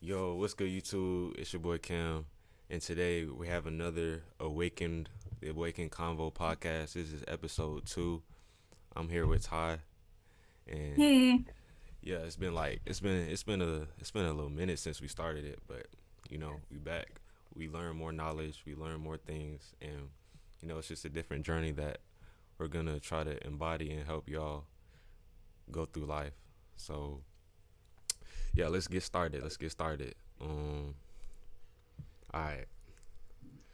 Yo, what's good, YouTube? It's your boy Cam, and today we have another the Awakened Convo podcast. This is episode 2. I'm here with Ty, and Hey, yeah, it's been a little minute since we started it, but we back. We learn more knowledge, we learn more things, and it's just a different journey that we're gonna try to embody and help y'all go through life. So yeah, let's get started. Let's get started. All right.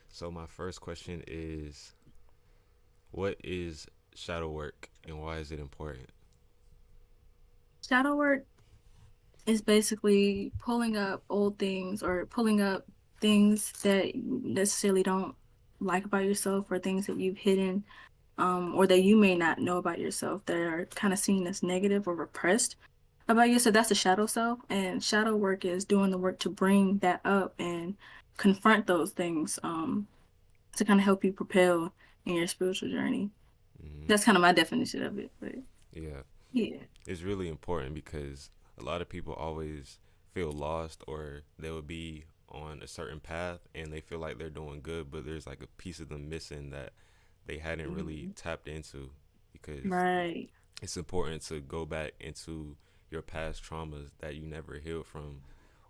So my first question is, what is shadow work and why is it important? shadow work is basically pulling up old things or pulling up things that you necessarily don't like about yourself or things that you've hidden or that you may not know about yourself that are kind of seen as negative or repressed about you. So that's the shadow self. And shadow work is doing the work to bring that up and confront those things to kind of help you propel in your spiritual journey. Hmm. That's kind of my definition of it. But Yeah, yeah. it's really important because a lot of people always feel lost or they will be on a certain path and they feel like they're doing good, but there's like a piece of them missing that they hadn't really Mhm. tapped into because Right. it's important to go back into your past traumas that you never healed from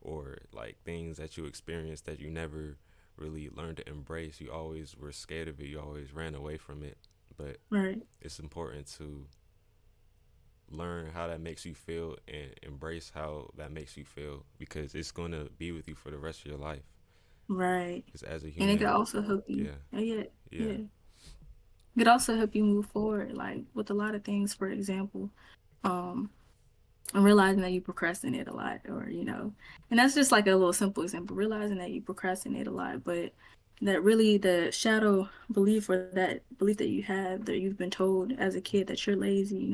or like things that you experienced that you never really learned to embrace. You always were scared of it, you always ran away from it, but Right. it's important to learn how that makes you feel and embrace how that makes you feel because it's going to be with you for the rest of your life. Right. Because as a And it could human, also help you. yeah, Yeah. yeah, Yeah. It could also help you move forward, like with a lot of things, for example. Um, and realizing that you procrastinate a lot, or and that's just like a little simple example, realizing that you procrastinate a lot, but that really the shadow belief or that belief that you have that you've been told as a kid that you're lazy,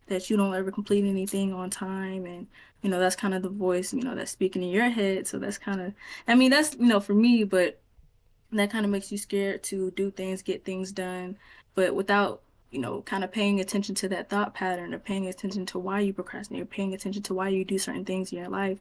that you don't ever complete anything on time, and that's kind of the voice that's speaking in your head. So that's kind of, I mean, that's for me, but that kind of makes you scared to do things, get things done, but without, kind of paying attention to that thought pattern or paying attention to why you procrastinate or paying attention to why you do certain things in your life,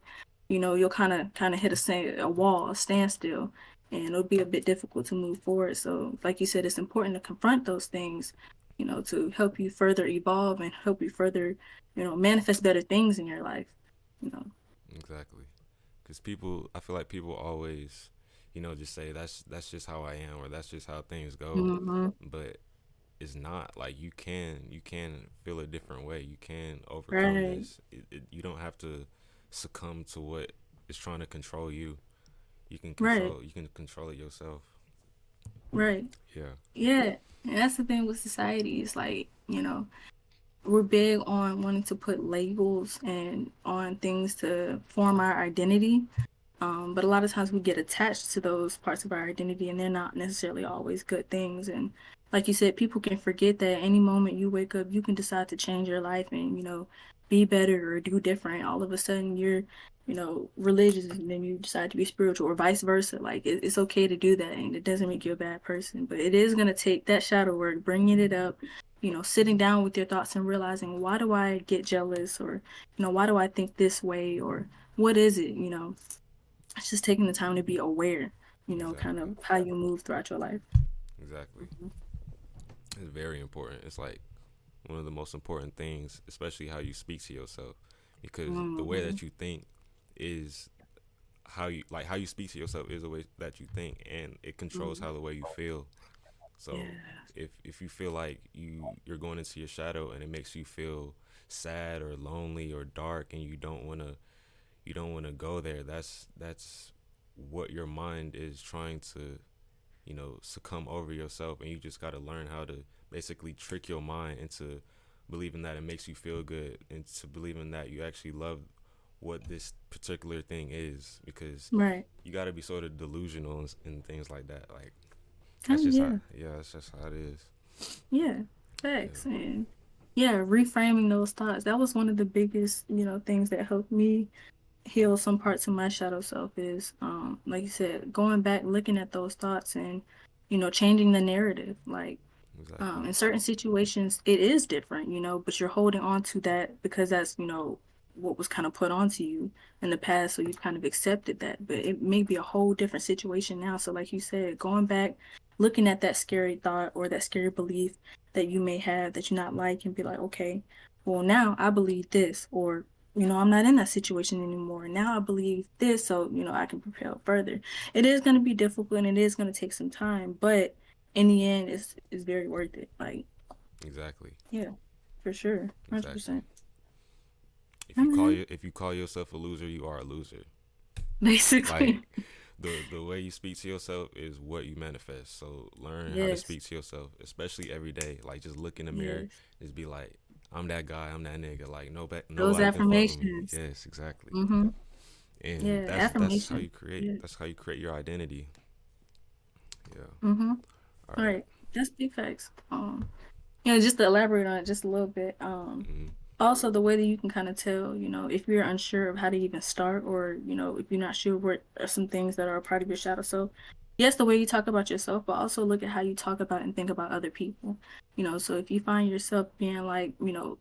you'll kind of hit a wall, a standstill, and it'll be a bit difficult to move forward. So, like you said, it's important to confront those things, to help you further evolve and help you further, manifest better things in your life, you know. exactly. Because I feel like people always, just say that's just how I am or that's just how things go, Mm-hmm. but it's not. Like you can feel a different way. You can overcome Right. this. You don't have to succumb to what is trying to control you. Right. You can control it yourself. Right. Yeah. Yeah, and that's the thing with society. It's like, we're big on wanting to put labels and on things to form our identity. But a lot of times we get attached to those parts of our identity and they're not necessarily always good things. And like you said, people can forget that any moment you wake up, you can decide to change your life and, be better or do different. All of a sudden you're, religious and then you decide to be spiritual or vice versa. Like it's okay to do that and it doesn't make you a bad person. But it is going to take that shadow work, bringing it up, sitting down with your thoughts and realizing, why do I get jealous, or, why do I think this way, or what is it, it's just taking the time to be aware, kind Exactly. of how you move throughout your life. Exactly. It's very important. It's like one of the most important things, especially how you speak to yourself, because the way Mm-hmm. that you think is how you speak to yourself is the way that you think, and it controls Mm-hmm. how the way you feel. Yeah. So if you feel like you're going into your shadow and it makes you feel sad or lonely or dark and you don't want to go there, that's what your mind is trying to succumb over yourself, and you just got to learn how to basically trick your mind into believing that it makes you feel good and to believing that you actually love what this particular thing is, because Right. you got to be sort of delusional and things like that. Like that's Oh just how, yeah. yeah, that's just how it is. Yeah. Yeah. Facts. And yeah, reframing those thoughts. That was one of the biggest, things that helped me heal some parts of my shadow self is like you said, going back, looking at those thoughts and, changing the narrative. Like Exactly. in certain situations it is different, but you're holding on to that because that's, what was kind of put onto you in the past, so you've kind of accepted that. But it may be a whole different situation now. So like you said, going back, looking at that scary thought or that scary belief that you may have that you not like, and be like, okay, well now I believe this, or I'm not in that situation anymore. Now I believe this, so I can prepare further. It is going to be difficult and it is going to take some time, but in the end, it's very worth it. Like, Exactly. yeah, for sure, 100%. Exactly. I mean, If you call yourself a loser, you are a loser. basically, Like the way you speak to yourself is what you manifest. So learn how to yes, speak to yourself, especially every day. Like just look in the mirror, yes. just be like, I'm that guy, I'm that nigga. Like Those nobody can fuck with me. affirmations. Yes, exactly. Mm-hmm. And Yeah, that's how affirmation. you create. Yeah. That's how you create your identity. Yeah. Mm-hmm. All All right. right. That's big facts. Just to elaborate on it just a little bit. Mm-hmm. Also the way that you can kind of tell, if you're unsure of how to even start, or, if you're not sure what are some things that are a part of your shadow self. Yes, the way you talk about yourself, but also look at how you talk about and think about other people. So if you find yourself being like,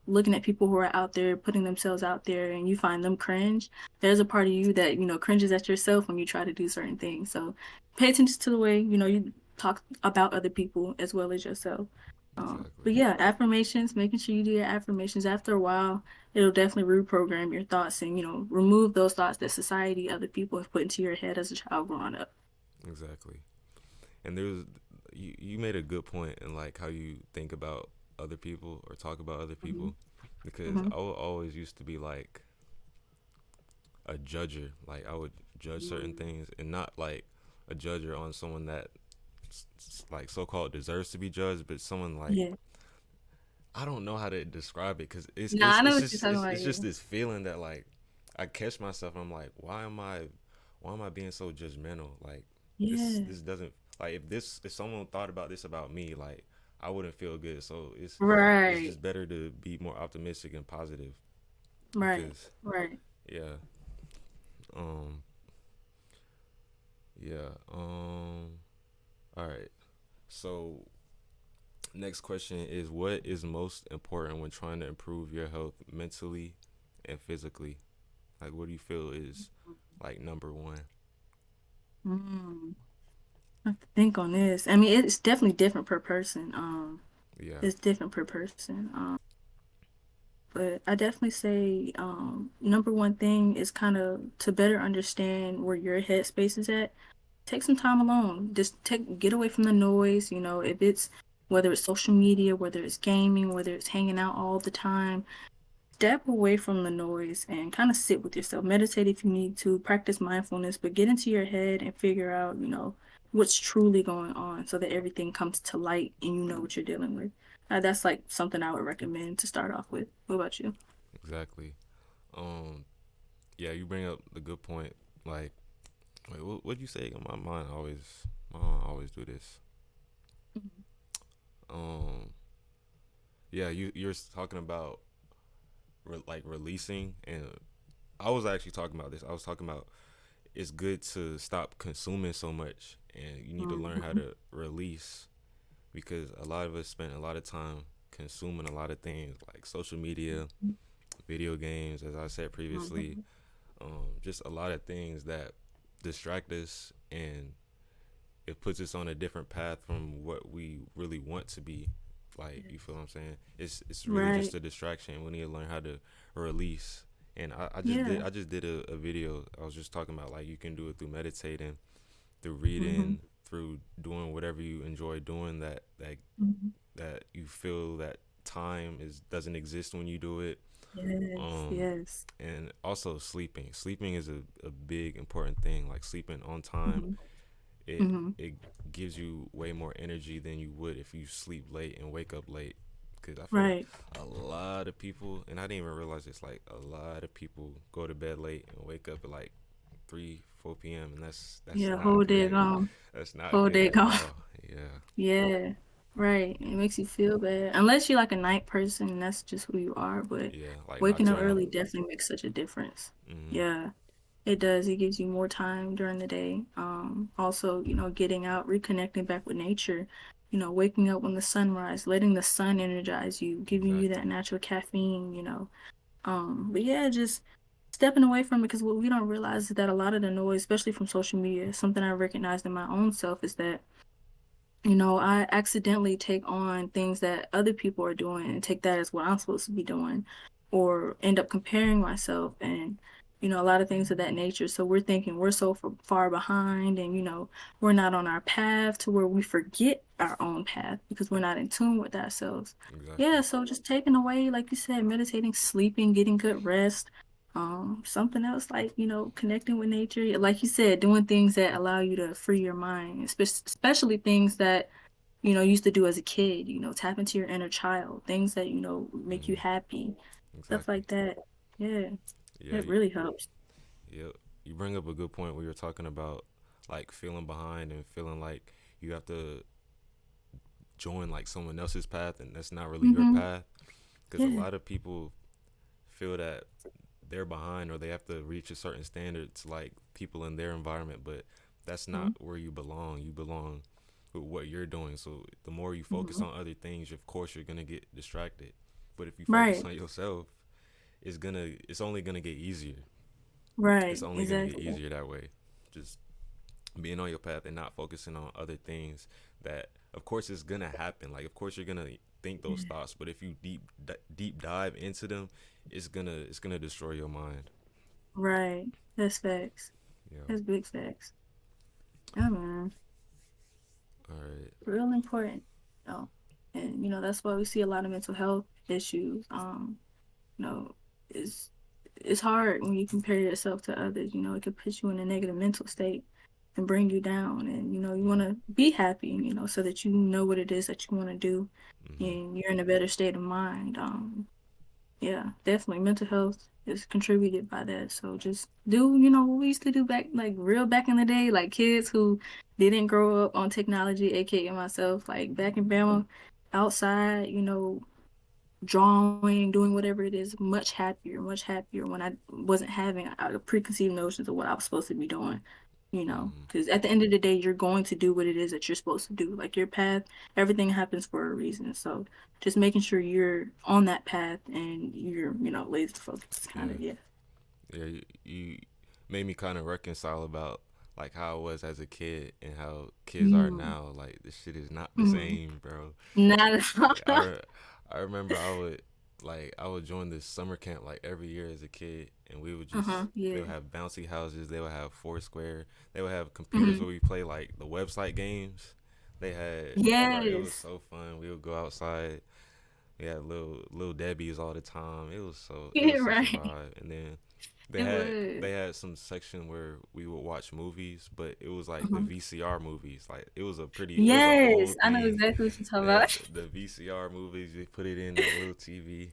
looking at people who are out there, putting themselves out there, and you find them cringe, there's a part of you that, cringes at yourself when you try to do certain things. So pay attention to the way, you talk about other people as well as yourself. Exactly. But yeah, affirmations, making sure you do your affirmations. After a while, it'll definitely reprogram your thoughts and, remove those thoughts that society, other people have put into your head as a child growing up. Exactly. And you made a good point in like how you think about other people or talk about other Hmm. people, because Hmm. always used to be like a judger. Like I would judge certain things, and not like a judger on someone that like so called deserves to be judged, but someone like Yeah. I don't know how to describe it, because Nah, I know what you're talking about. it's Yeah. just this feeling that like I catch myself and I'm like, why am I being so judgmental? Like Yeah. this doesn't, like if someone thought about this about me, like I wouldn't feel good. So it's Right. just better to be more optimistic and positive, Right. because Right. yeah, um yeah, all right. So next question is, what is most important when trying to improve your health mentally and physically? Like, what do you feel is like number one? Mm. I have to think on this. I mean, it's definitely different per person. Yeah, It's different per person. But I definitely say, number one thing is kind of to better understand where your headspace is at. Take some time alone. Just get away from the noise. If it's whether it's social media, whether it's gaming, whether it's hanging out all the time, step away from the noise and kind of sit with yourself. Meditate if you need to, practice mindfulness, but get into your head and figure out, what's truly going on, so that everything comes to light and you know what you're dealing with. That's like something I would recommend to start off with. What about you? exactly. Um, yeah, you bring up the good point. Like, wait, what'd you say? My mind always do this. Um, yeah, you're talking about like releasing, and I was actually talking about this. I was talking about it's good to stop consuming so much, and you need to learn how Mm-hmm. to release, because a lot of us spend a lot of time consuming a lot of things like social media, video games, as I said previously, Mm-hmm. just a lot of things that distract us, and it puts us on a different path from what we really want to be. Like, you feel what I'm saying? It's really just Right. a distraction. We need to learn how to release. And Yeah. I just did a video. I was just talking about like you can do it through meditating, through Mm-hmm. reading, through doing whatever you enjoy doing, Mm-hmm. that you feel that time is doesn't exist when you do it. Yes. Um, Yes. and also sleeping. Sleeping is a big important thing. Like sleeping on time, Mm-hmm. it Mm-hmm. it gives you way more energy than you would if you sleep late and wake up late. Because I feel like Right. a lot of people, and I didn't even realize this, like a lot of people go to bed late and wake up at like 3 4 p.m., and that's Yeah. not Whole day good. gone. That's not Whole good day at gone. all. Yeah. Yeah, right. It makes you feel bad. Unless you're like a night person and that's just who you are, but Yeah, like waking up nocturnal. early definitely makes such a difference. Hmm. Yeah, it does. It gives you more time during the day. Also, getting out, reconnecting back with nature, waking up when the sun rises, letting the sun energize you, giving you that Exactly. natural caffeine, But yeah, just stepping away from it because what we don't realize is that a lot of the noise, especially from social media, something I recognized in my own self is that I accidentally take on things that other people are doing and take that as what I'm supposed to be doing, or end up comparing myself and, a lot of things of that nature. So we're thinking we're so far behind and, we're not on our path to where we forget our own path because we're not in tune with ourselves. Exactly. Yeah, so just taking away, like you said, meditating, sleeping, getting good rest. Something else like, connecting with nature. Like you said, doing things that allow you to free your mind, especially things that, you used to do as a kid, tap into your inner child, things that, make you Hmm. happy, stuff Exactly. like that. Yeah, Yeah. it really helps. Yeah. You bring up a good point where you're talking about like feeling behind and feeling like you have to join like someone else's path and that's not really your Mm-hmm. path. Because a Yeah. lot of people feel that they're behind or they have to reach a certain standards like people in their environment, but that's not Mm-hmm. where you belong. You belong with what you're doing. So the more you focus Mm-hmm. on other things, of course you're gonna get distracted. But if you focus Right. on yourself, it's only gonna get easier. It's Right. only gonna get Exactly. easier that way. Just being on your path and not focusing on other things that of course it's gonna happen. Like of course you're gonna think those Yeah. thoughts, but if you deep dive into them, it's gonna destroy your mind. Right. That's facts. Yeah. That's big facts. Yeah, man. All right. Real important. Oh, and that's why we see a lot of mental health issues. You know, it's it's hard when you compare yourself to others. It could put you in a negative mental state and bring you down. And you want Mhm. to be happy. So that you know what it is that you want to do, Mhm. and you're in a better state of mind. Yeah, definitely mental health is contributed by that. So just do what we used to do back, like real back in the day, like kids who didn't grow up on technology, aka myself, like back in Bama, outside, drawing, doing whatever it is, much happier when I wasn't having preconceived notions of what I was supposed to be doing, Mhm. because at the end of the day, you're going to do what it is that you're supposed to do. Like your path, everything happens for a reason. So just making sure you're on that path and you're, laser focused, kind Yeah. of, yeah. Yeah. You made me kind of reconcile about like how I was as a kid and how kids are Mm. now. Like this shit is not the Mm. same, bro. Not at I all. re- I remember I would join this summer camp like every year as a kid, and Uh-huh. they Yeah. would have bouncy houses, they would have Foursquare, they would have computers Hmm. where we play like the website games. They had, bro, it was Yes. so fun. We would go outside. We had little Debbie's all the time. It was Yeah, such a right. vibe. And then It was. they had some section where we would watch movies, but it was like the Uh-huh. VCR movies. Like it was a whole Yes, I know thing. exactly what you're talking They about. the VCR movies. They put it in the little TV.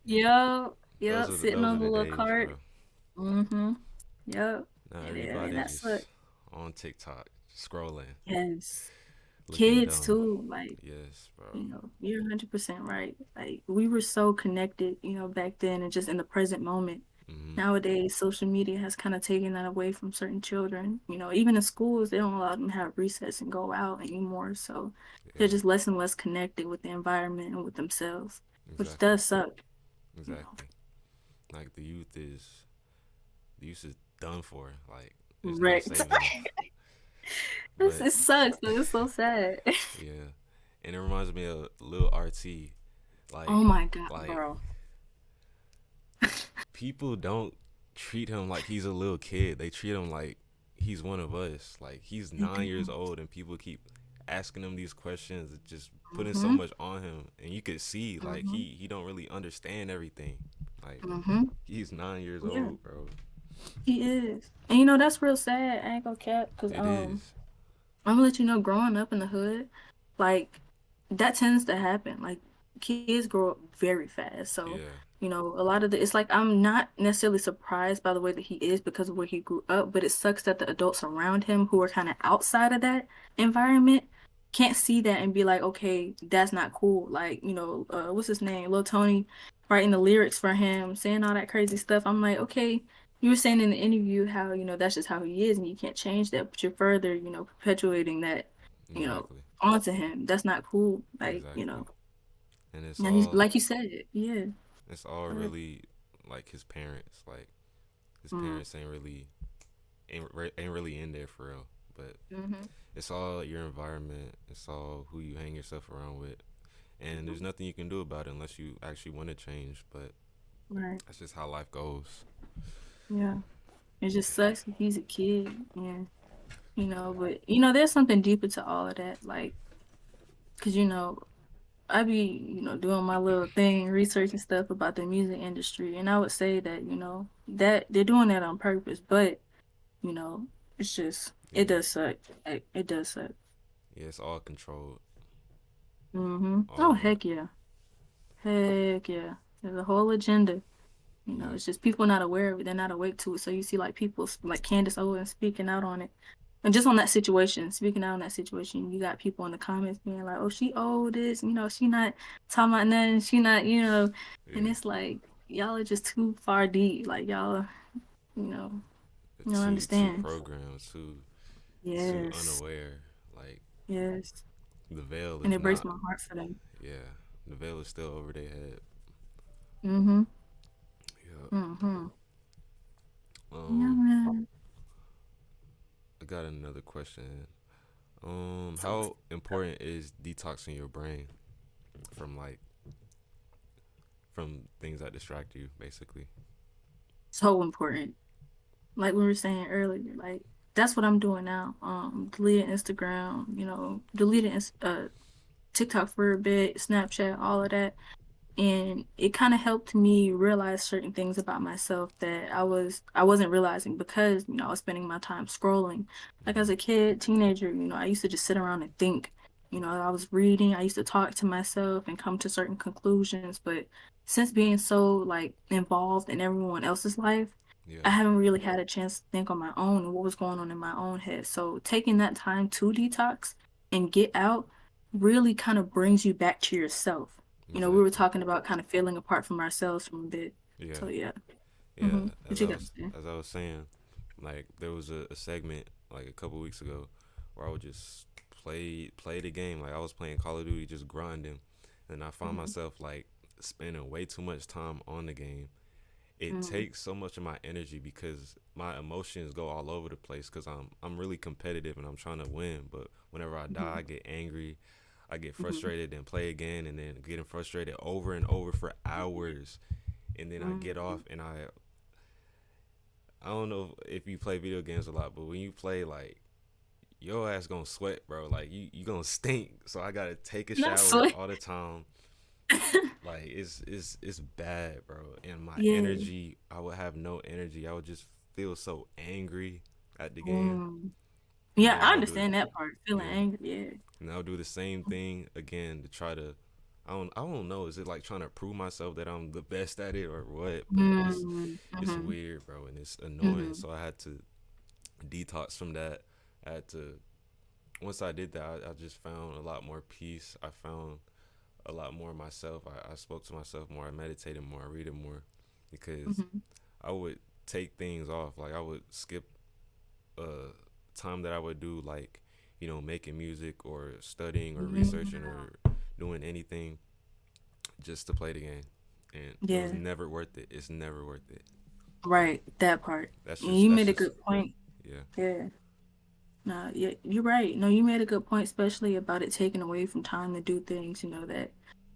Yep, yep, sitting Those are on the the little days, cart. bro. Mm-hmm. Yep. Now Yeah, and everybody that's what, just on TikTok scrolling, yes. looking Kids dumb. too, like, Yes, bro. you're 100% right. Like, we were so connected, back then and just in the present moment. Mhm. Nowadays, social media has kind of taken that away from certain children. Even in schools, they don't allow them to have recess and go out anymore. So they're Yeah. just less and less connected with the environment and with themselves, which Exactly. does suck, you know. Exactly. Like the youth is done for. Like there's no Right. saving them. But It sucks, but it's so sad. yeah, and it reminds me of Lil RT. Oh Like my God, like bro. people don't treat him like he's a little kid. They treat him like he's one of us. Like he's They 9 years do. old, and people keep asking him these questions, just putting so Mm-hmm. much on him, and you could see like Mm-hmm. he don't really understand everything. Like Mm-hmm. he's 9 years Yeah, old, bro. he is. And that's real sad. I ain't gonna cap, because It is. I'm gonna let you know, growing up in the hood, like that tends to happen. Like kids grow up very fast. So, Yeah. a lot of it's like I'm not necessarily surprised by the way that he is because of where he grew up, but it sucks that the adults around him who are kind of outside of that environment can't see that and be like, okay, that's not cool. Like, what's his name? Lil Tony writing the lyrics for him, saying all that crazy stuff. I'm like, okay, you were saying in the interview how, that's just how he is and you can't change that, but you're further, perpetuating that, Exactly. onto him. That's not cool. Like, Exactly. And now he's like you said, yeah. it's all Uh, really like his parents. Like his Mm. parents ain't really in there for real. But Mhm. it's all your environment. It's all who you hang yourself around with, and there's nothing you can do about it unless you actually want to change. But Right. that's just how life goes. Yeah. It just sucks if he's a kid, and but there's something deeper to all of that, like, cause I be doing my little thing, researching stuff about the music industry, and I would say that that they're doing that on purpose, but you know, it's just it Yeah, does suck. It does suck. yeah, it's all controlled, Oh, all of it. heck yeah. Heck yeah. There's a whole agenda. Yeah, It's just people not aware of it. They're not awake to it. So you see like people like Candace Owens speaking out on it. And just on that situation, speaking out on that situation, you got people in the comments being like, "Oh, she old this, she not talking about nothing, she not, and yeah, it's like y'all are just too far deep. Like y'all, you know, you don't too understand. programmed, too Yes. unaware. Like Yes. the veil And is it breaks not. my heart for them. Yeah, the veil is still over their head. Mm-hmm. Yeah. Mm-hmm. Yeah, Um, man. I got another question. So How important is detoxing your brain from things that distract you, basically? so important. Like we were saying earlier, like that's what I'm doing now. Deleting Instagram, deleting TikTok for a bit, Snapchat, all of that. And it kind of helped me realize certain things about myself that I wasn't realizing because I was spending my time scrolling. Like as Mm-hmm. a kid, teenager, I used to just sit around and think. I was reading, I used to talk to myself and come to certain conclusions, but since being so like involved in everyone else's life, I Yeah, haven't really had a chance to think on my own and what was going on in my own head. So taking that time to detox and get out really kind of brings you back to yourself. We were exactly. talking about kind of feeling apart from ourselves from a bit. Yeah, So yeah. yeah. What you got to say? As I was saying, like there was a segment like a couple weeks ago where I would just play the game. Like I was playing Call of Duty, just grinding, and I found Mm-hmm. myself like spending way too much time on the game. It Mm-hmm. takes so much of my energy because my emotions go all over the place because I'm really competitive and I'm trying to win. But whenever I die, I get angry, I get Mm-hmm. frustrated and play again, and then getting frustrated over and over for hours, and then I get Mm-hmm. off and I don't know if you play video games a lot, but when you play like your ass gonna sweat, bro. Like you gonna stink. So I gotta take a Not shower sweat. all the time. Like it's bad, bro. And my Yeah. energy, I would have no energy. I would just feel so angry at the game, Mm. and Yeah, then I I'll do it. understand that part. Feeling Yeah, angry. Yeah. and I'll do the same thing again to try to. I don't know. Is it like trying to prove myself that I'm the best at it or what? But it's Mm-hmm. weird, bro, and it's annoying. Mm-hmm. So I had to detox from that. I had to. Once I did that, I just found a lot more peace. I found a lot more myself. I spoke to myself more. I meditated more. I read it more because Mm-hmm. I would take things off. Like I would skip time that I would do, like making music or studying or researching Mm-hmm. or doing anything just to play the game, and it was Yeah. never worth it. It's never worth it. Right. That part. That's And just you that's made a just good point. yeah. Yeah. No, yeah, you're right. No, you made a good point, especially about it taking away from time to do things, that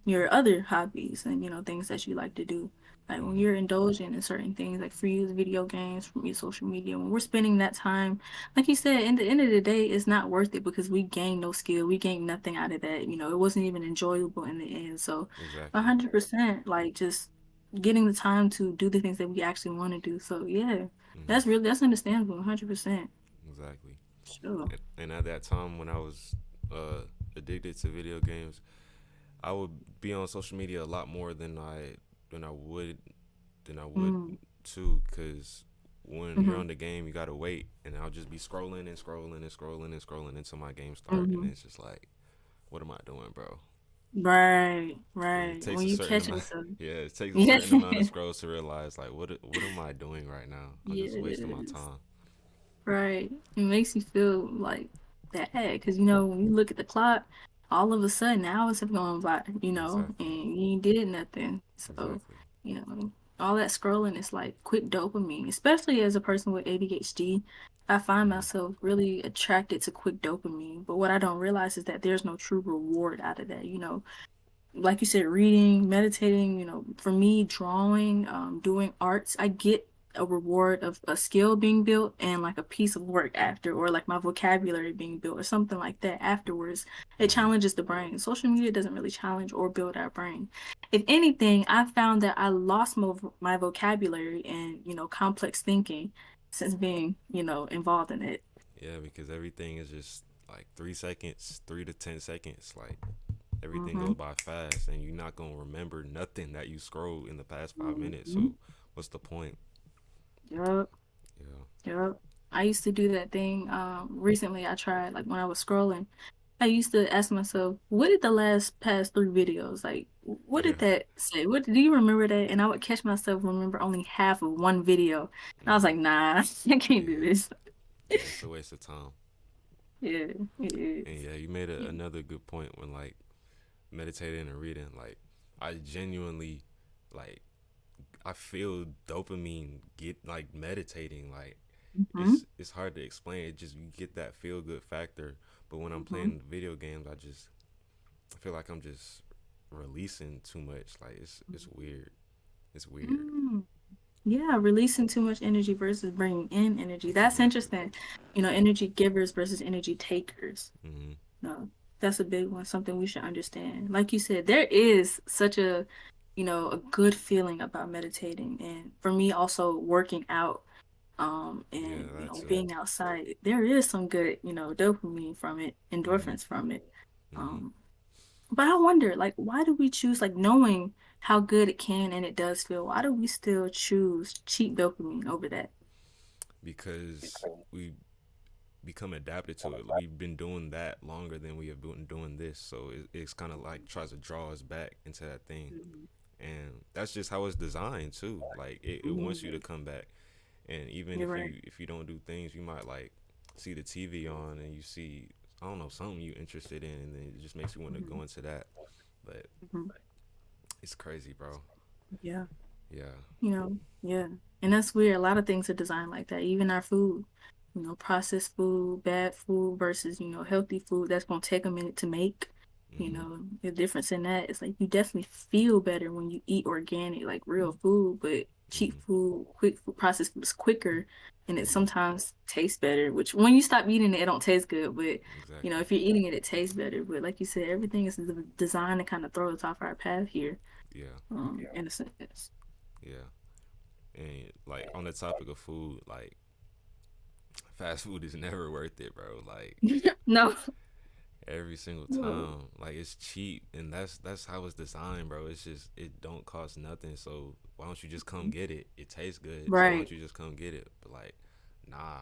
your other hobbies and, things that you like to do. Like when Hmm. you're indulging in certain things, like for you, it's video games, for me, social media, when we're spending that time, like you said, in the end of the day, it's not worth it because we gain no skill. We gain nothing out of that. It wasn't even enjoyable in the end. So Exactly. 100%, like just getting the time to do the things that we actually want to do. So yeah, Hmm. that's understandable, 100%. Exactly. Sure. And at that time when I was uh, addicted to video games, I would be on social media a lot more than I would than I would Mm, too, because when you're mhm, on the game, you gotta wait, and I'll just be scrolling and scrolling and scrolling and scrolling until my game start, and mhm. it's just like, what am I doing, bro? Right, And it right. takes When a you certain catch amount. yourself. Yeah, it takes a Yeah. certain amount of scrolls to realize like what am I doing right now? I'm just wasting my Yes. time. Right. It makes you feel like bad because when you look at the clock, all of a sudden hours have gone by, and Exactly. you ain't did nothing. So, Exactly. you know. all that scrolling is like quick dopamine, especially as a person with ADHD. I find Mm-hmm. myself really attracted to quick dopamine, but what I don't realize is that there's no true reward out of that. Like you said, reading, meditating, for me, drawing, doing arts, I get a reward of a skill being built and like a piece of work after, or like my vocabulary being built or something like that afterwards. It Mm-hmm. challenges the brain. Social media doesn't really challenge or build our brain. If anything, I found that I lost my vocabulary and, complex thinking since being, involved in it. Yeah, because everything is just like 3 seconds, 3 to 10 seconds. Like everything Mm-hmm. goes by fast, and you're not gonna remember nothing that you scrolled in the past 5 minutes. Mm-hmm. So, what's the point? Yep. Yeah. Yep. I used to do that thing. Recently I tried, like when I was scrolling, I used to ask myself, what did the last past three videos, like, what Yeah. did that say? What do you remember that? And I would catch myself remember only half of one video. And I was Mm-hmm. like, nah, I can't do Yeah. this. Yeah. It's a waste of time. Yeah, it And is. yeah, you made Yeah. another good point when like meditating and reading. Like, I genuinely like I feel dopamine get like meditating. Like, Mm-hmm. it's hard to explain. It just, you get that feel good factor. But when I'm Mm-hmm. playing video games, I feel like I'm just releasing too much. Like, it's weird. It's weird. Mm. Yeah, releasing too much energy versus bringing in energy. That's Exactly. interesting. Energy givers versus energy takers. Mhm. No, that's a big one, something we should understand. Like you said, there is such a good feeling about meditating. And for me, also working out, Yeah, and, that too. being outside, there is some good, dopamine from it, Mhm. endorphins from it. Mhm. Um, but I wonder, like, why do we choose, like, knowing how good it can and it does feel, why do we still choose cheap dopamine over that? Because we become adapted to it. We've been doing that longer than we have been doing this, so it's kind of like tries to draw us back into that thing. Mhm. And that's just how it's designed too. Like, it wants you to Mhm. come back. And even You're if right. you don't do things, you might like see the TV on and you see, I don't know, something you interested in, and then it just makes you want to go Mhm. into that. But Mhm. it's crazy, bro. Yeah. Yeah. Yeah. And that's weird. A lot of things are designed like that. Even our food, processed food, bad food versus, healthy food that's going to take a minute to make. Mhm. The difference in that is like you definitely feel better when you eat organic, like real food, but cheap Mhm. food, quick food, processed food is quicker and it Mhm. sometimes tastes better, which when you stop eating it, it don't taste good. But, Exactly. if you're eating it, it tastes better. But like you said, everything is designed to kind of throw us off our path here, Yeah. in a sense. Yeah. And like, on the topic of food, like, fast food is never worth it, bro. Like, No. every single No. time, like, it's cheap, and that's how it's designed, bro. It's just, it don't cost nothing. So why don't you just come get it? It tastes good, so why don't Right. you just come get it? But like, nah,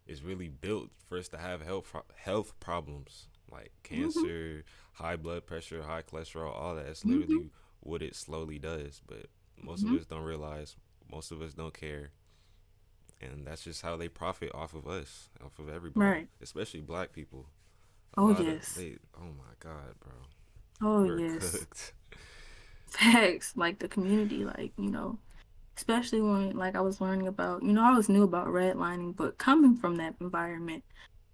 it's really built for us to have health problems like Hmm. cancer, high blood pressure, high cholesterol, all that. It's Hmm. literally what it slowly does. But most of Hmm. us don't realize. Most of us don't care, and that's just how they profit off of us, off of everybody, Right. especially black people. A Oh, lot of yes. they. Oh my god, bro, Oh, we're yes. cooked. Facts. Like the community, like, especially when, like, I was learning about, I always knew about redlining, but coming from that environment,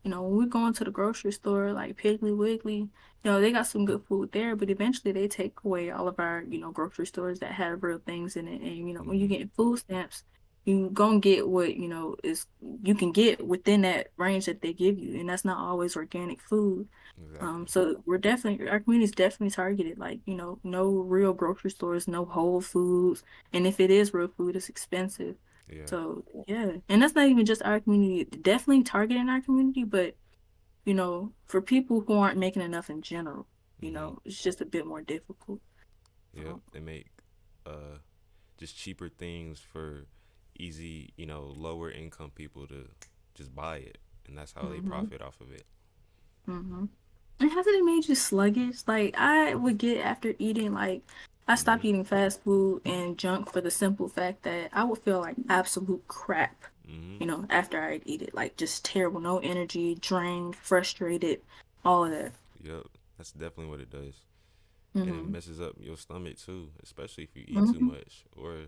when we go into the grocery store, like Piggly Wiggly, they got some good food there, but eventually they take away all of our, grocery stores that have real things in it. And, when you Mhm. get food stamps, you gonna get what, is you can get within that range that they give you. And that's not always organic food. Exactly. So our community is definitely targeted, like, no real grocery stores, no Whole Foods. And if it is real food, it's expensive. Yeah. So yeah. And that's not even just our community, definitely targeting our community, but for people who aren't making enough in general, Mhm. it's just a bit more difficult. Yep. Um, They make uh just cheaper things for easy, lower income people to just buy it, and that's how they hmm profit off of it. hmm And hasn't it made you sluggish? Like I would get after eating, like I stopped Mhm. eating fast food and junk for the simple fact that I would feel like absolute crap, Mhm. after I'd eat it. Like just terrible, no energy, drained, frustrated, all of that. Yep. That's definitely what it does. and it Mhm. messes up your stomach too, especially if you eat too Mhm. much, or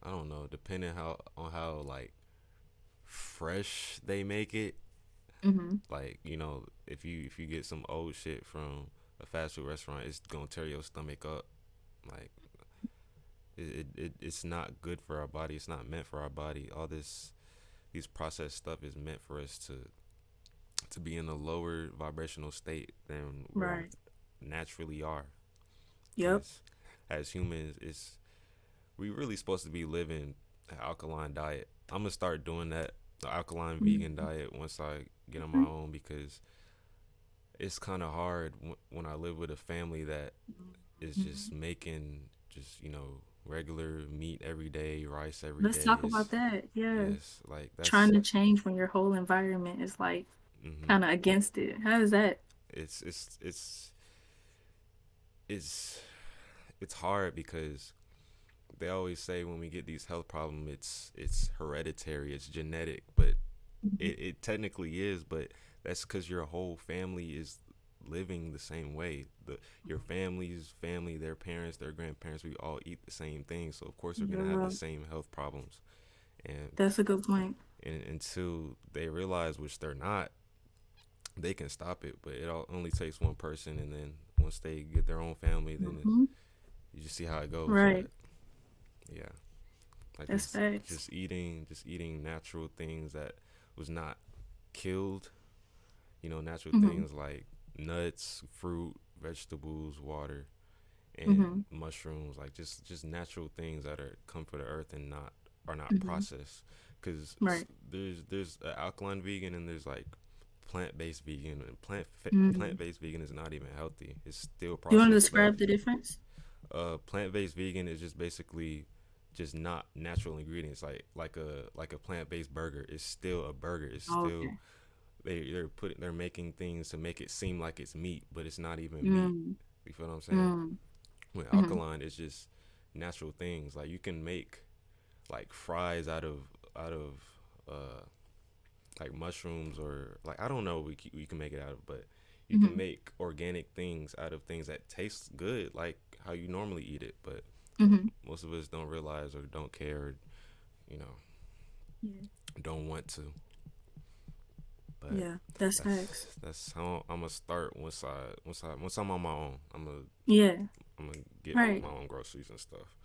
I don't know, depending how on how like fresh they make it. Mhm. Like, if you get some old shit from a fast food restaurant, it's gonna tear your stomach up. Like, it's not good for our body. It's not meant for our body. All this these processed stuff is meant for us to be in a lower vibrational state than we're Right. naturally are. Yep. Because as humans, it's we really supposed to be living an alkaline diet. I'm gonna start doing that, the alkaline vegan Mhm. diet, once I get on my Okay. own, because it's kind of hard when I live with a family that is just Mhm. making just regular meat every day, rice every Let's day. talk It's about that. Yeah. yes, like Trying that's to change when your whole environment is like hmm kind of against it. How is that? it's it's hard because they always say when we get these health problems, it's hereditary, it's genetic, but Mhm. it technically is, but that's because your whole family is living the same way. Your family's family, their parents, their grandparents, we all eat the same thing, so of course we're You're gonna have the right. same health problems. And That's a good point. until they realize, which they're not, they can stop it. But it only takes one person, and then once they get their own family, then Hmm. you just see how it goes. Right. But yeah, like That's facts. just eating natural things that was not killed. Natural Hmm. things like nuts, fruit, vegetables, water, and Hmm. mushrooms. Like just natural things that are come from the earth and not are not Hmm. processed. Because Right. there's an alkaline vegan and there's like plant-based vegan, and Hmm. plant-based vegan is not even healthy. It's still You want to processed stuff. describe the difference? Plant-based vegan is just basically just not natural ingredients, like a plant-based burger. It's still a burger. It's Oh, still okay. they're making things to make it seem like it's meat, but it's not even meat. Mm. You feel what I'm saying? Mm. With Hmm. alkaline, it's just natural things. Like you can make like fries out of uh like mushrooms, or like I don't know we can make it out of, but you can Hmm. make organic things out of things that taste good, like how you normally eat it. But Hmm. most of us don't realize or don't care, or, you know, Yeah. don't want to. But Yeah. That's that's facts. that's how I'm gonna start once I'm on my own. Yeah. I'm gonna get Right. my own groceries and stuff.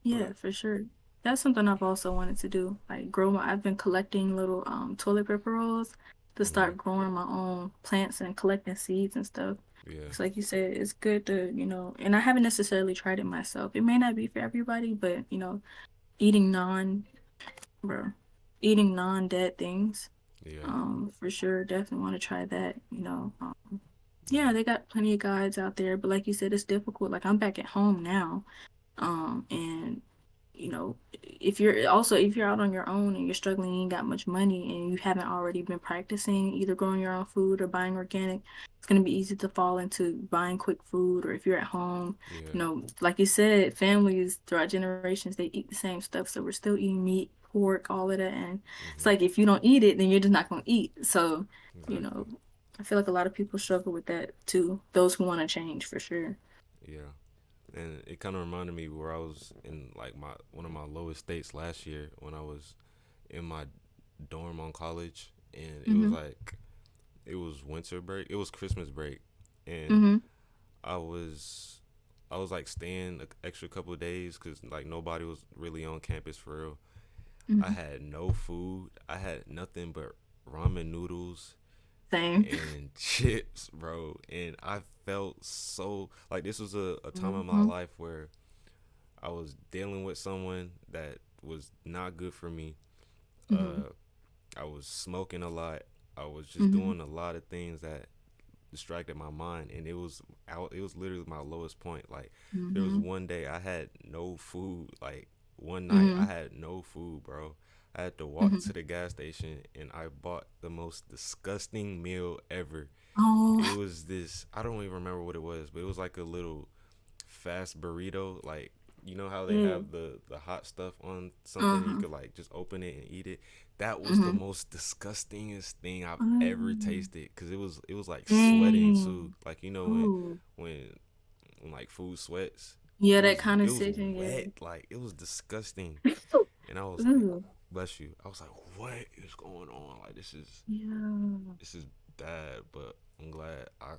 But Yeah, for sure. That's something I've also wanted to do. Like I've been collecting little toilet paper rolls to hmm start growing my own plants and collecting seeds and stuff. yeah, Because like you said, it's good to, and I haven't necessarily tried it myself. It may not be for everybody, but eating non, bro, eating non-dead things, yeah, for sure, definitely want to try that, yeah, hmm they got plenty of guides out there, but like you said, it's difficult. Like I'm back at home now. And if you're out on your own and you're struggling and you ain't got much money and you haven't already been practicing either growing your own food or buying organic, it's gonna be easy to fall into buying quick food. Or if you're at home, yeah, like you said, families throughout generations, they eat the same stuff. So we're still eating meat, pork, all of that. And it's hmm like if you don't eat it, then you're just not gonna eat. So, you exactly, know, I feel like a lot of people struggle with that too. Those who want to change for sure. yeah. And it kind of reminded me where I was in like my one of my lowest states last year when I was in my dorm on college, and it was Hmm. like it was winter break, it was Christmas break, and Hmm. I was I was like staying an extra couple of days because like nobody was really on campus for real. I Hmm. had no food. I had nothing but ramen noodles Same. and chips, bro. And I felt so like this was a time in my Hmm. life where I was dealing with someone that was not good for me. Hmm. Uh, I was smoking a lot. I was just Hmm. doing a lot of things that distracted my mind, and it was literally my lowest point. Like there was Hmm. one day I had no food. Like one night I Hmm. had no food, bro. I had to walk to Hmm. the gas station and I bought the most disgusting meal ever. Oh, It was this, I don't even remember what it was, but it was like a little fast burrito. Like, you know how they yeah. have the hot stuff on something and you Uh-huh. could like just open it and eat it. That was the Hmm. most disgustingest thing I've ever Oh, tasted, because it was like sweating too. dang. Like, Oh. when like food sweats. Yeah, It that was kind it of was sitting, wet, yeah. like it was disgusting. And I was like, Ooh, bless you. I was like, what is going on? Like yeah. this is bad, but I'm glad I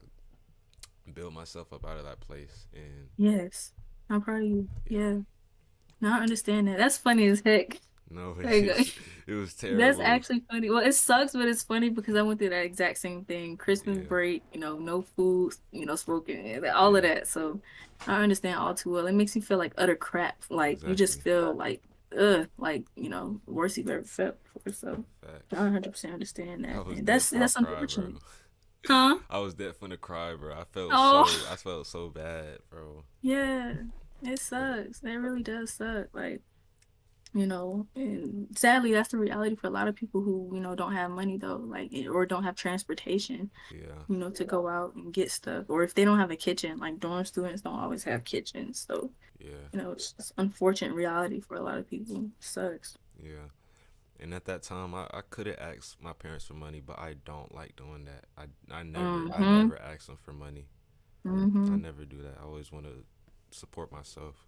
built myself up out of that place. And Yes. I'm proud of you. yeah, Yeah. Now I understand that. That's funny as heck. no, Like, it was that's terrible. actually funny. Well, it sucks, but it's funny because I went through that exact same thing. Christmas Yeah, break, no food, smoking, and all of yeah, that. So I understand all too well. It makes me feel like utter crap. Like you just exactly. feel like, ugh, like, worst you've ever felt before. So I Facts. 100% understand I that. was And dead finna that's cry, bro. unfortunate. Huh? I was dead finna cry, bro. Oh, I felt so bad, bro. yeah. It But sucks. It really does suck. Like, and sadly that's the reality for a lot of people who don't have money though, like, or don't have transportation, yeah, to go out and get stuff, or if they don't have a kitchen, like dorm students don't always have kitchens. So yeah, it's just unfortunate reality for a lot of people. It sucks. yeah. And at that time, I could have asked my parents for money, but I don't like doing that. I Mm-hmm. never ask them for money. I Mm-hmm. never do that. I always want to support myself.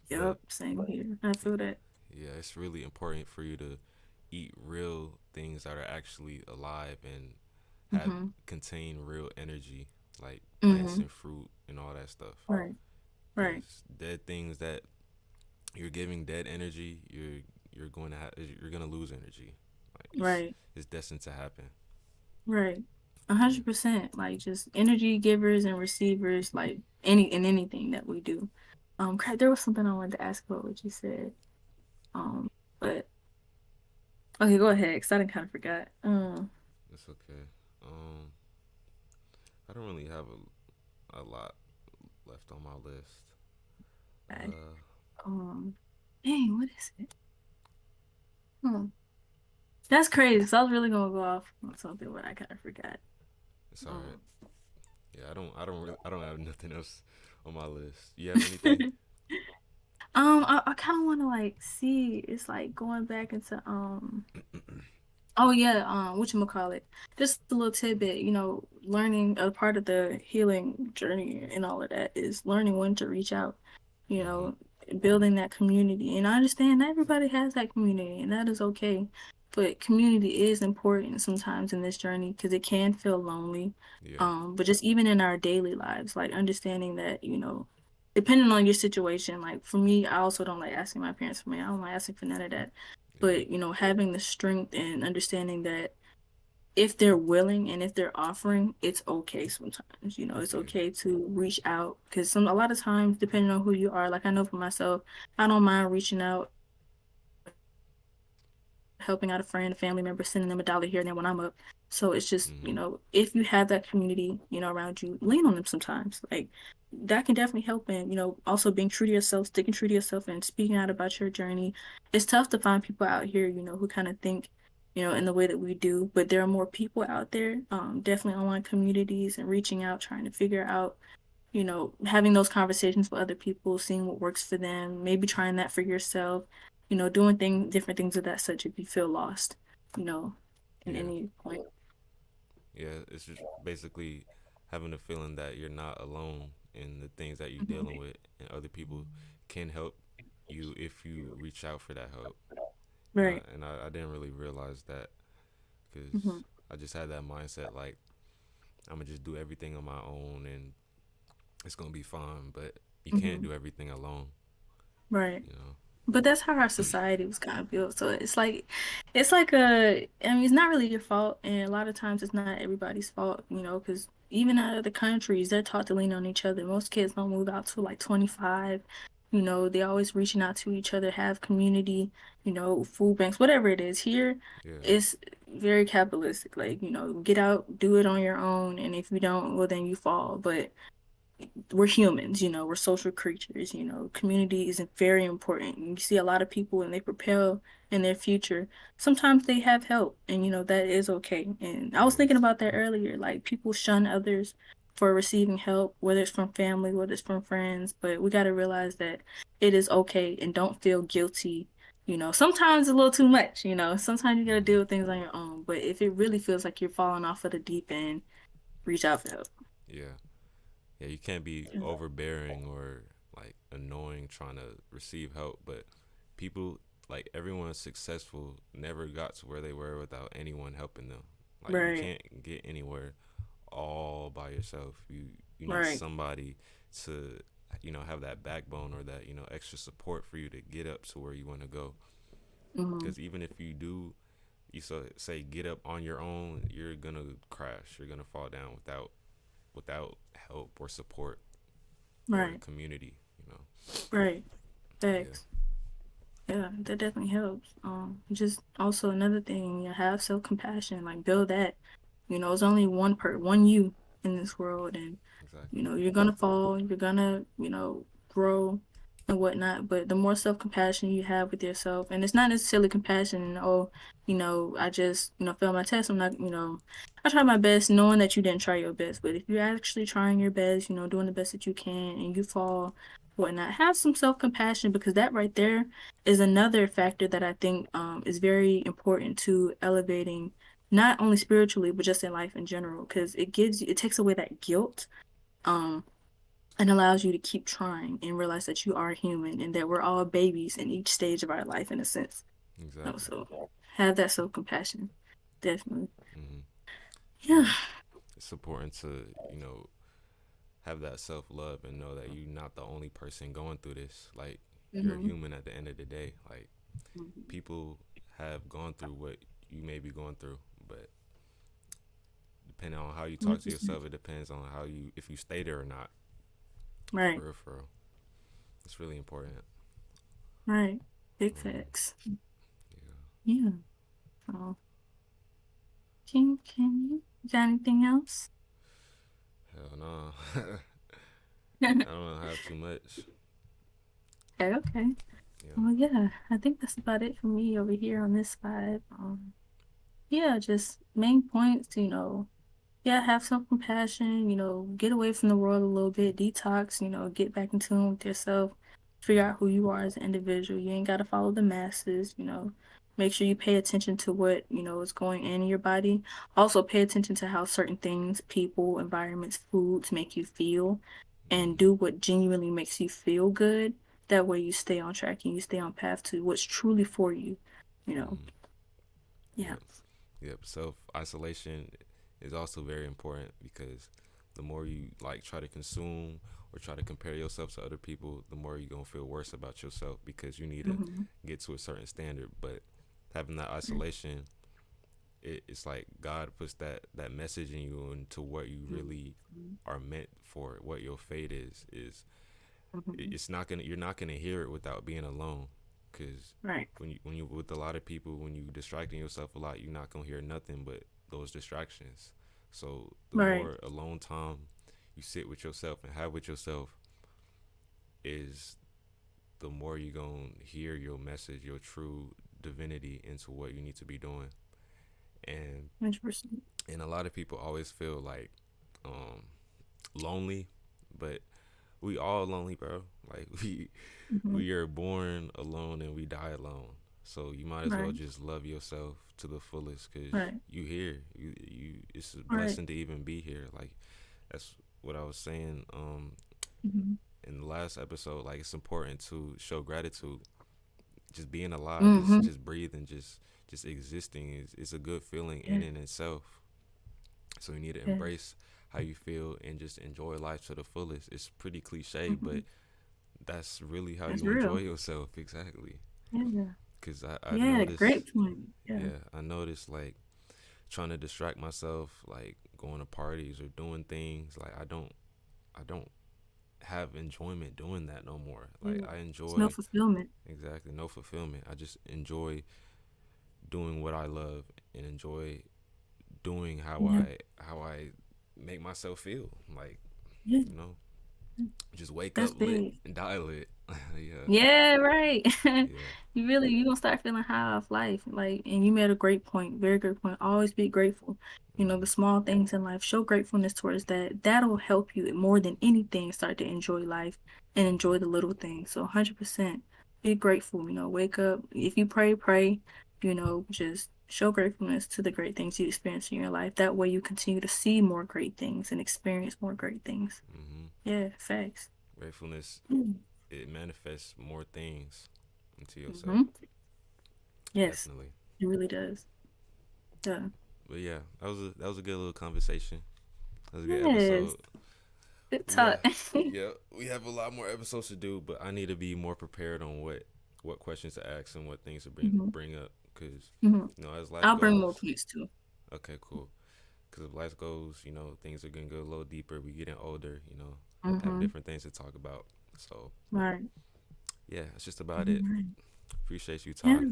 But Yep, same here. I feel that. yeah, it's really important for you to eat real things that are actually alive and have Mm-hmm. contain real energy, like plants Mm-hmm. and fruit and all that stuff. Right. Right. Because dead things that you're giving dead energy, you're going to you're going to lose energy. Like Right. it's destined to happen. Right. Yeah. 100%. Like just energy givers and receivers, like anything that we do. Crap, there was something I wanted to ask about what you said. But okay, go ahead, because I didn't kind of forgot. It's okay. Um, I don't really have a lot left on my list. Okay. Uh, Um, dang, what is it? Hmm. That's crazy. So I was really gonna go off on something, but I kind of forgot. it's all right. Um, Yeah, I don't have nothing else on my list. You have anything? I kind of want to like see. It's like going back into Oh yeah, whatchamacallit. Just a little tidbit, learning a part of the healing journey and all of that is learning when to reach out, you Mm-hmm. know, building that community. And I understand not everybody has that community, and that is okay. But community is important sometimes in this journey because it can feel lonely. Yeah. But just even in our daily lives, like understanding that, depending on your situation, like for me, I also don't like asking my parents for money. I don't like asking for none of that, Yeah. but having the strength and understanding that if they're willing and if they're offering, it's okay sometimes. It's Yeah. okay to reach out because a lot of times, depending on who you are, like I know for myself, I don't mind reaching out, helping out a friend, a family member, sending them $1 here and there when I'm up. So it's just, Mm-hmm. if you have that community, around you, lean on them sometimes. Like that can definitely help. And, also being true to yourself, sticking true to yourself and speaking out about your journey. It's tough to find people out here, who kind of think, in the way that we do, but there are more people out there, definitely online communities and reaching out, trying to figure out having those conversations with other people, seeing what works for them, maybe trying that for yourself, doing different things of that such if you feel lost, you know, in Yeah. any point. Yeah. It's just basically having a feeling that you're not alone in the things that you're dealing Hmm. with, and other people can help you if you reach out for that help. Right. I didn't really realize that because Hmm. I just had that mindset like I'm gonna just do everything on my own and it's gonna be fine. But you can't Hmm. do everything alone. Right. You know. But that's how our society was kind of built. So it's like I mean, it's not really your fault. And a lot of times it's not everybody's fault, because even out of the countries, they're taught to lean on each other. Most kids don't move out till like 25. They're always reaching out to each other, have community, food banks, whatever it is. Here, Yeah. it's very capitalistic. Like, get out, do it on your own. And if you don't, well, then you fall. But we're humans, we're social creatures, community is very important. You see a lot of people and they propel in their future. Sometimes they have help and that is okay. And I was Yeah. thinking about that earlier, like people shun others for receiving help, whether it's from family, whether it's from friends, but we got to realize that it is okay and don't feel guilty. Sometimes a little too much, sometimes you got to Mm-hmm. deal with things on your own, but if it really feels like you're falling off of the deep end, reach out for help. Yeah. Yeah, you can't be overbearing or like annoying trying to receive help, but people, like everyone successful never got to where they were without anyone helping them. Like you Right. can't get anywhere all by yourself. You need Right. somebody to have that backbone or that extra support for you to get up to where you want to go. Hmm. Because even if you do, say get up on your own, you're gonna crash. You're gonna fall down without help or support or Right. community. You know. Right. Yeah. Thanks. Yeah, that definitely helps. Just also another thing, you have self-compassion, like build that. It's only one you in this world, and Exactly. you're gonna fall, you're gonna, grow and whatnot. But the more self-compassion you have with yourself, and it's not necessarily compassion, oh, I just, failed my test. I'm not, I try my best knowing that you didn't try your best. But if you're actually trying your best, doing the best that you can and you fall, whatnot, have some self-compassion because that right there is another factor that I think is very important to elevating not only spiritually but just in life in general because it takes away that guilt um and allows you to keep trying and realize that you are human and that we're all babies in each stage of our life in a sense. Exactly. So have that self-compassion. Definitely. Hmm. Yeah. Yeah. It's important to have that self love and know that you're not the only person going through this. Like you're Hmm. human at the end of the day. Like people have gone through what you may be going through, but depending on how you talk to 100%. yourself, it depends on how you if you stay there or not. Right. For real, for real. It's really important. Right. Big Um, facts. yeah. Yeah. So you got anything else? Hell no. I don't have too much. Okay, okay. Yeah. Well, yeah, I think that's about it for me over here on this side. Yeah, just main points, yeah, have some compassion, get away from the world a little bit, detox, get back in tune with yourself, figure out who you are as an individual. You ain't got to follow the masses, make sure you pay attention to what, is going in your body. Also, pay attention to how certain things, people, environments, foods make you feel, and Mm-hmm. do what genuinely makes you feel good. That way you stay on track and you stay on path to what's truly for you, you know. Mm-hmm. Yeah. Yep. Yep. Self isolation is also very important because the more you like try to consume or try to compare yourself to other people, the more you're gonna feel worse about yourself because you need to Hmm. get to a certain standard. But having that isolation, it's like God puts that message in you into what you really are meant for. What your fate is Hmm. it's not gonna you're not gonna hear it without being alone, because Right. when you with a lot of people, when you distracting yourself a lot, you're not gonna hear nothing but those distractions. So the Right. more alone time you sit with yourself and have with yourself, is the more you're gonna hear your message, your true divinity into what you need to be doing. and 100%. and a lot of people always feel like um lonely, but we all lonely, bro. Like Hmm. we are born alone and we die alone. So you might as well Right. just love yourself to the fullest, because Right. you here. You it's a Right. blessing to even be here. Like that's what I was saying Hmm. in the last episode. Like it's important to show gratitude. Just being alive, just Hmm. just breathing, just existing is a good feeling in Yeah. and itself. So you need to Yeah. embrace how you feel and just enjoy life to the fullest. It's pretty cliche, Hmm. but that's really how That's you enjoy real. yourself. Exactly. Yeah. Because I Yeah. noticed, Great point. Yeah. yeah, I noticed like trying to distract myself, like going to parties or doing things. Like I don't have enjoyment doing that no more. Like Yeah. I It's no enjoy, fulfillment. exactly, no fulfillment. I just enjoy doing what I love and enjoy doing Yeah. how I make myself feel. Like, Yeah. you know, just wake That's up lit big. and die lit. Yeah. Yeah, right. Yeah. You gonna start feeling high off life. Like, and you made a great point, very great point. Always be grateful. The Hmm. small things in life. Show gratefulness towards that. That'll help you more than anything start to enjoy life and enjoy the Hmm. little things. So 100% be grateful. Wake up. If you pray, pray. Just show gratefulness to the great things you experience in your life. That way you continue to see more great things and experience more great things. Yeah, facts. Gratefulness, it manifests more things into yourself. Mm-hmm. Yes, Definitely. it really does. Yeah. But yeah, that was a good little conversation. That was a good Yes. episode. Good We got talk. yeah, we have a lot more episodes to do, but I need to be more prepared on what questions to ask and what things to Hmm. bring up because Hmm. as life I'll bring more goes, points too. okay, cool. Because as life goes, things are gonna go a little deeper. We getting older, have Mm-hmm. different things to talk about. So Right. yeah, that's just about it. Right. Appreciate you, Yeah, Ty. of I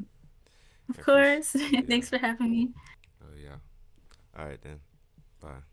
appreciate course. yeah. Thanks for having me. Oh yeah. All right then. Bye.